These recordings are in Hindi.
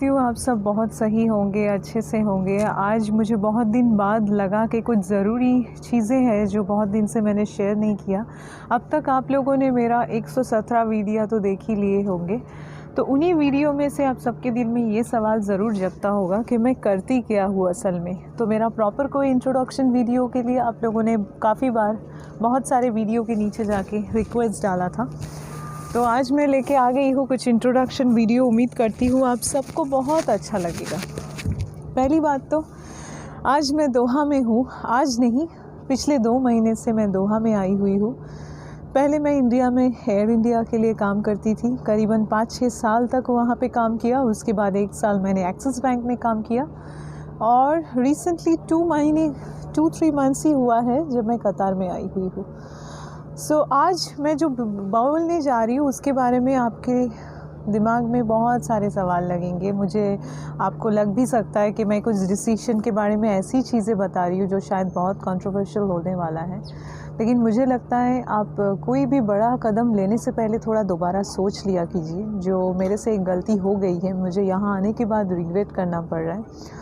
करती हूँ आप सब बहुत सही होंगे, अच्छे से होंगे। आज मुझे बहुत दिन बाद लगा कि कुछ ज़रूरी चीज़ें हैं जो बहुत दिन से मैंने शेयर नहीं किया। अब तक आप लोगों ने मेरा 117 वीडियो तो देख ही लिए होंगे, तो उन्हीं वीडियो में से आप सबके दिल में ये सवाल ज़रूर जगता होगा कि मैं करती क्या हूँ असल में। तो मेरा प्रॉपर कोई इंट्रोडक्शन वीडियो के लिए आप लोगों ने काफ़ी बार बहुत सारे वीडियो के नीचे जाके रिक्वेस्ट डाला था, तो आज मैं लेके आ गई हूँ कुछ इंट्रोडक्शन वीडियो। उम्मीद करती हूँ आप सबको बहुत अच्छा लगेगा। पहली बात तो आज मैं दोहा में हूँ। आज नहीं, पिछले 2 महीने से मैं दोहा में आई हुई हूँ। पहले मैं इंडिया में एयर इंडिया के लिए काम करती थी, करीबन 5-6 साल तक वहाँ पे काम किया। उसके बाद 1 साल मैंने एक्सिस बैंक में काम किया और रिसेंटली 2-3 मंथ्स ही हुआ है जब मैं कतार में आई हुई हूँ। आज मैं जो बोलने जा रही हूँ उसके बारे में आपके दिमाग में बहुत सारे सवाल लगेंगे। मुझे आपको लग भी सकता है कि मैं कुछ डिसीजन के बारे में ऐसी चीज़ें बता रही हूँ जो शायद बहुत कंट्रोवर्शियल होने वाला है, लेकिन मुझे लगता है आप कोई भी बड़ा कदम लेने से पहले थोड़ा दोबारा सोच लिया कीजिए। जो मेरे से एक गलती हो गई है, मुझे यहाँ आने के बाद रिग्रेट करना पड़ रहा है।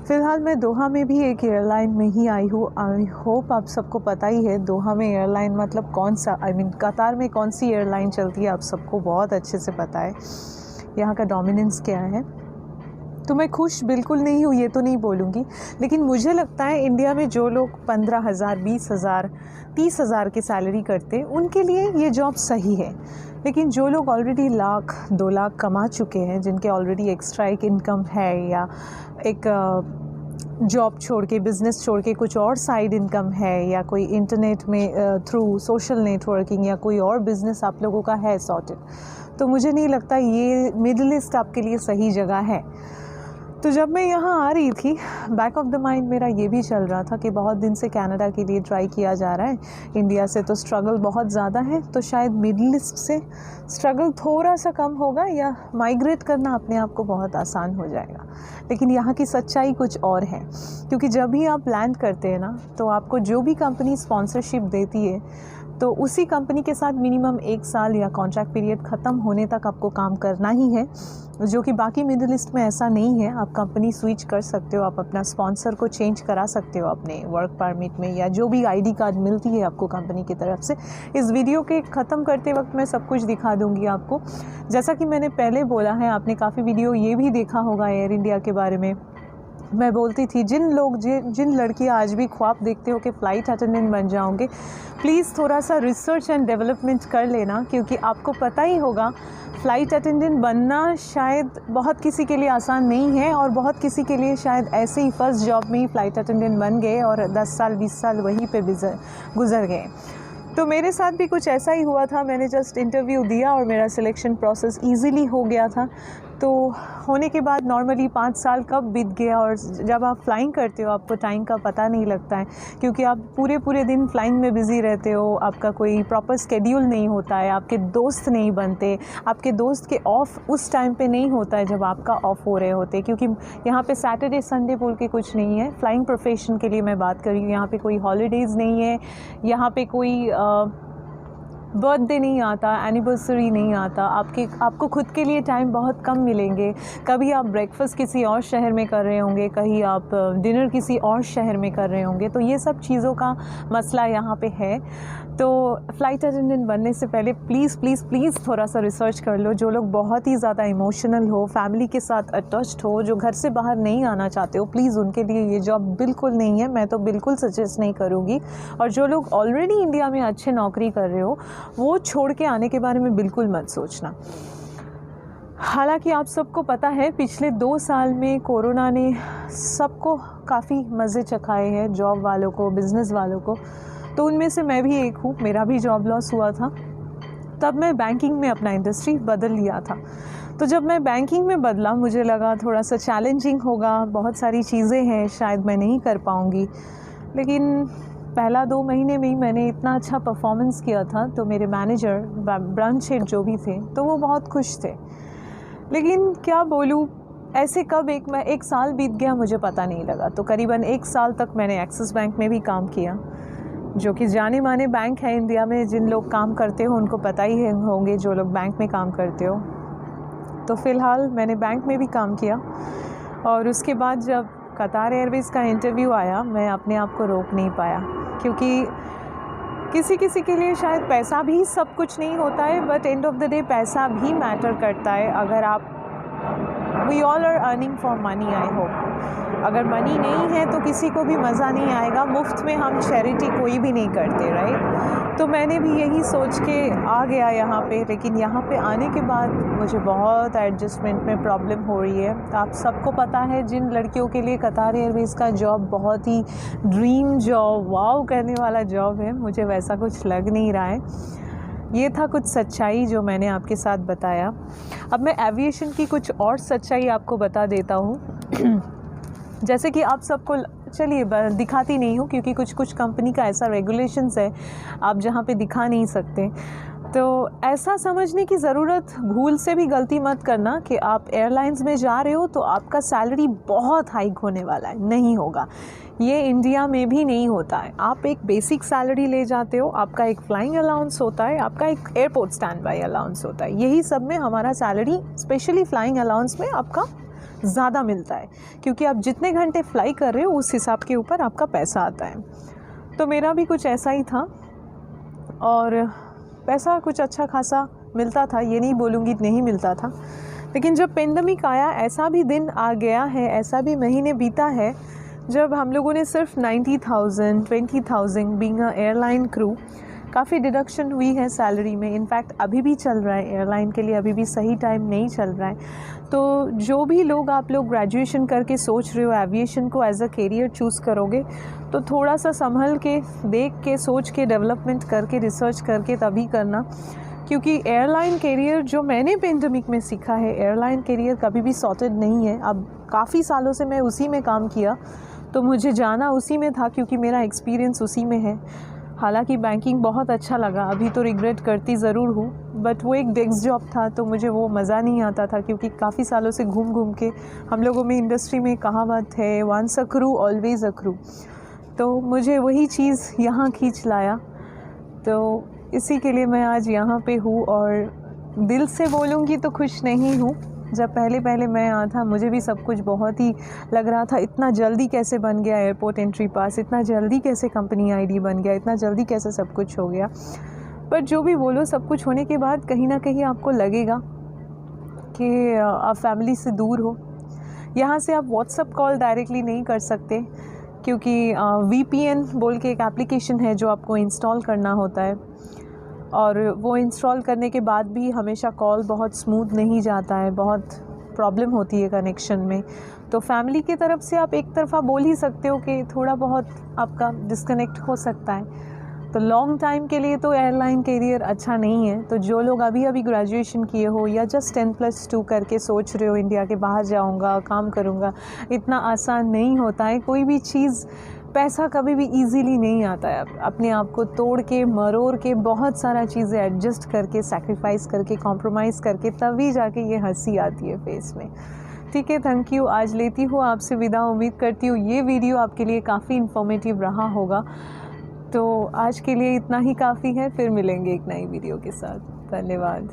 फ़िलहाल मैं दोहा में भी एक एयरलाइन में ही आई हूँ। आई होप आप सबको पता ही है दोहा में एयरलाइन मतलब कौन सा, कतार में कौन सी एयरलाइन चलती है आप सबको बहुत अच्छे से पता है, यहाँ का डोमिनेंस क्या है। तो मैं खुश बिल्कुल नहीं हूँ, ये तो नहीं बोलूँगी, लेकिन मुझे लगता है इंडिया में जो लोग 15,000, 20,000, 30,000 की सैलरी करते उनके लिए ये जॉब सही है। लेकिन जो लोग ऑलरेडी 1,00,000, 2 लाख कमा चुके हैं, जिनके ऑलरेडी एक्स्ट्रा एक इनकम है या एक जॉब छोड़ के, बिज़नेस छोड़ के कुछ और साइड इनकम है, या कोई इंटरनेट में थ्रू सोशल नेटवर्किंग या कोई और बिज़नेस आप लोगों का है सॉर्टेड, तो मुझे नहीं लगता ये मिडिल ईस्ट आपके लिए सही जगह है। तो जब मैं यहाँ आ रही थी, बैक ऑफ द माइंड मेरा ये भी चल रहा था कि बहुत दिन से कनाडा के लिए ट्राई किया जा रहा है। इंडिया से तो स्ट्रगल बहुत ज़्यादा है, तो शायद मिडिल ईस्ट से स्ट्रगल थोड़ा सा कम होगा या माइग्रेट करना अपने आप को बहुत आसान हो जाएगा। लेकिन यहाँ की सच्चाई कुछ और है, क्योंकि जब भी आप लैंड करते हैं ना, तो आपको जो भी कंपनी स्पॉन्सरशिप देती है, तो उसी कंपनी के साथ मिनिमम 1 साल या कॉन्ट्रैक्ट पीरियड ख़त्म होने तक आपको काम करना ही है, जो कि बाकी मिडिल ईस्ट में ऐसा नहीं है। आप कंपनी स्विच कर सकते हो, आप अपना स्पॉन्सर को चेंज करा सकते हो अपने वर्क परमिट में, या जो भी आईडी कार्ड मिलती है आपको कंपनी की तरफ से। इस वीडियो के ख़त्म करते वक्त मैं सब कुछ दिखा दूँगी आपको। जैसा कि मैंने पहले बोला है, आपने काफ़ी वीडियो ये भी देखा होगा एयर इंडिया के बारे में। मैं बोलती थी जिन लड़कियां आज भी ख्वाब देखते हो कि फ़्लाइट अटेंडेंट बन जाओगे, प्लीज़ थोड़ा सा रिसर्च एंड डेवलपमेंट कर लेना, क्योंकि आपको पता ही होगा फ़्लाइट अटेंडेंट बनना शायद बहुत किसी के लिए आसान नहीं है, और बहुत किसी के लिए शायद ऐसे ही फर्स्ट जॉब में ही फ़्लाइट अटेंडेंट बन गए और 10 साल 20 साल वहीं पे गुजर गए। तो मेरे साथ भी कुछ ऐसा ही हुआ था। मैंने जस्ट इंटरव्यू दिया और मेरा सिलेक्शन प्रोसेस इजीली हो गया था। तो होने के बाद नॉर्मली 5 साल कब बीत गया, और जब आप फ़्लाइंग करते हो आपको टाइम का पता नहीं लगता है, क्योंकि आप पूरे दिन फ़्लाइंग में बिज़ी रहते हो। आपका कोई प्रॉपर स्केड्यूल नहीं होता है, आपके दोस्त नहीं बनते, आपके दोस्त के ऑफ़ उस टाइम पे नहीं होता है जब आपका ऑफ़ हो रहे होते, क्योंकि यहाँ पे सैटरडे संडे बोल के कुछ नहीं है। फ़्लाइंग प्रोफेशन के लिए मैं बात कर रही हूँ। यहाँ पे कोई हॉलीडेज़ नहीं है, यहाँ पे कोई बर्थडे नहीं आता, एनिवर्सरी नहीं आता। आपको खुद के लिए टाइम बहुत कम मिलेंगे। कभी आप ब्रेकफास्ट किसी और शहर में कर रहे होंगे, कहीं आप डिनर किसी और शहर में कर रहे होंगे, तो ये सब चीज़ों का मसला यहाँ पे है। तो फ़्लाइट अटेंडेंट बनने से पहले प्लीज़ थोड़ा सा रिसर्च कर लो। जो लोग बहुत ही ज़्यादा इमोशनल हो, फैमिली के साथ अटैच्ड हो, जो घर से बाहर नहीं आना चाहते हो, प्लीज़ उनके लिए ये जॉब बिल्कुल नहीं है। मैं तो बिल्कुल सजेस्ट नहीं करूँगी। और जो लोग ऑलरेडी इंडिया में अच्छे नौकरी कर रहे हो, वो छोड़ के आने के बारे में बिल्कुल मत सोचना। हालांकि आप सबको पता है पिछले 2 साल में कोरोना ने सबको काफ़ी मज़े चखाए हैं, जॉब वालों को, बिज़नेस वालों को। तो उनमें से मैं भी एक हूँ। मेरा भी जॉब लॉस हुआ था, तब मैं बैंकिंग में अपना इंडस्ट्री बदल लिया था। तो जब मैं बैंकिंग में बदला, मुझे लगा थोड़ा सा चैलेंजिंग होगा, बहुत सारी चीज़ें हैं शायद मैं नहीं कर पाऊँगी। लेकिन पहला 2 महीने में ही मैंने इतना अच्छा परफॉर्मेंस किया था, तो मेरे मैनेजर, ब्रांच हेड जो भी थे, तो वो बहुत खुश थे। लेकिन क्या बोलूँ, ऐसे कब एक साल बीत गया मुझे पता नहीं लगा। तो करीबन 1 साल तक मैंने एक्सिस बैंक में भी काम किया, जो कि जाने माने बैंक है इंडिया में। जिन लोग काम करते हो उनको पता ही होंगे, जो लोग बैंक में काम करते हो। तो फ़िलहाल मैंने बैंक में भी काम किया और उसके बाद जब कतार एयरवेज़ का इंटरव्यू आया, मैं अपने आप को रोक नहीं पाया, क्योंकि किसी किसी के लिए शायद पैसा भी सब कुछ नहीं होता है, but end of the day पैसा भी मैटर करता है। अगर आप we all are earning for money, I hope. अगर मनी नहीं है तो किसी को भी मज़ा नहीं आएगा। मुफ्त में हम चैरिटी कोई भी नहीं करते, राइट। तो मैंने भी यही सोच के आ गया यहाँ पे, लेकिन यहाँ पे आने के बाद मुझे बहुत एडजस्टमेंट में प्रॉब्लम हो रही है। आप सबको पता है, जिन लड़कियों के लिए कतार एयरवेज़ का जॉब बहुत ही ड्रीम जॉब, वाव करने वाला जॉब है, मुझे वैसा कुछ लग नहीं रहा है। ये था कुछ सच्चाई जो मैंने आपके साथ बताया। अब मैं एविएशन की कुछ और सच्चाई आपको बता देता हूँ। जैसे कि आप सबको, चलिए दिखाती नहीं हूँ क्योंकि कुछ कुछ कंपनी का ऐसा रेगुलेशंस है आप जहाँ पे दिखा नहीं सकते। तो ऐसा समझने की ज़रूरत, भूल से भी गलती मत करना कि आप एयरलाइंस में जा रहे हो तो आपका सैलरी बहुत हाइक होने वाला है, नहीं होगा। ये इंडिया में भी नहीं होता है। आप एक बेसिक सैलरी ले जाते हो, आपका एक फ्लाइंग अलाउंस होता है, आपका एक एयरपोर्ट स्टैंड बाई अलाउंस होता है। यही सब में हमारा सैलरी, स्पेशली फ्लाइंग अलाउंस में आपका ज़्यादा मिलता है, क्योंकि आप जितने घंटे फ्लाई कर रहे हो उस हिसाब के ऊपर आपका पैसा आता है। तो मेरा भी कुछ ऐसा ही था और पैसा कुछ अच्छा खासा मिलता था, ये नहीं बोलूँगी नहीं मिलता था। लेकिन जब पेंडेमिक आया, ऐसा भी दिन आ गया है, ऐसा भी महीने बीता है जब हम लोगों ने सिर्फ 90,000 20,000 बीइंग अ एयरलाइन क्रू, काफ़ी डिडक्शन हुई है सैलरी में। इनफैक्ट अभी भी चल रहा है, एयरलाइन के लिए अभी भी सही टाइम नहीं चल रहा है। तो जो भी लोग, आप लोग ग्रेजुएशन करके सोच रहे हो एविएशन को एज अ कैरियर चूज़ करोगे, तो थोड़ा सा संभल के, देख के, सोच के, डेवलपमेंट करके, रिसर्च करके तभी करना। क्योंकि एयरलाइन कैरियर, जो मैंने पेंडेमिक में सीखा है, एयरलाइन कैरियर कभी भी सॉर्टेड नहीं है। अब काफ़ी सालों से मैं उसी में काम किया, तो मुझे जाना उसी में था क्योंकि मेरा एक्सपीरियंस उसी में है। हालांकि बैंकिंग बहुत अच्छा लगा, अभी तो रिग्रेट करती ज़रूर हूँ, बट वो एक डेस्क जॉब था तो मुझे वो मज़ा नहीं आता था, क्योंकि काफ़ी सालों से घूम घूम के, हम लोगों में इंडस्ट्री में कहावत है, once a crew always a crew, तो मुझे वही चीज़ यहाँ खींच लाया। तो इसी के लिए मैं आज यहाँ पे हूँ, और दिल से बोलूँगी तो खुश नहीं हूँ। जब पहले मैं आया था, मुझे भी सब कुछ बहुत ही लग रहा था, इतना जल्दी कैसे बन गया एयरपोर्ट एंट्री पास, इतना जल्दी कैसे कंपनी आईडी बन गया, इतना जल्दी कैसे सब कुछ हो गया। पर जो भी बोलो, सब कुछ होने के बाद कहीं ना कहीं आपको लगेगा कि आप फैमिली से दूर हो। यहाँ से आप व्हाट्सएप कॉल डायरेक्टली नहीं कर सकते, क्योंकि VPN बोल के एक एप्लीकेशन है जो आपको इंस्टॉल करना होता है, और वो इंस्टॉल करने के बाद भी हमेशा कॉल बहुत स्मूथ नहीं जाता है, बहुत प्रॉब्लम होती है कनेक्शन में। तो फैमिली की तरफ से आप एक तरफ़ा बोल ही सकते हो कि थोड़ा बहुत आपका डिस्कनेक्ट हो सकता है। तो लॉन्ग टाइम के लिए तो एयरलाइन कैरियर अच्छा नहीं है। तो जो लोग अभी अभी ग्रेजुएशन किए हो या जस्ट 10+2 करके सोच रहे हो इंडिया के बाहर जाऊंगा, काम करूंगा, इतना आसान नहीं होता है कोई भी चीज़। पैसा कभी भी इजीली नहीं आता है। अपने आप को तोड़ के, मरोड़ के, बहुत सारा चीज़ें एडजस्ट करके, सैक्रिफाइस करके, कॉम्प्रोमाइज़ करके, तभी जाके ये हंसी आती है फेस में। ठीक है, थैंक यू। आज लेती हूँ आपसे विदा। उम्मीद करती हूँ ये वीडियो आपके लिए काफ़ी इन्फॉर्मेटिव रहा होगा। तो आज के लिए इतना ही काफ़ी है, फिर मिलेंगे एक नई वीडियो के साथ। धन्यवाद।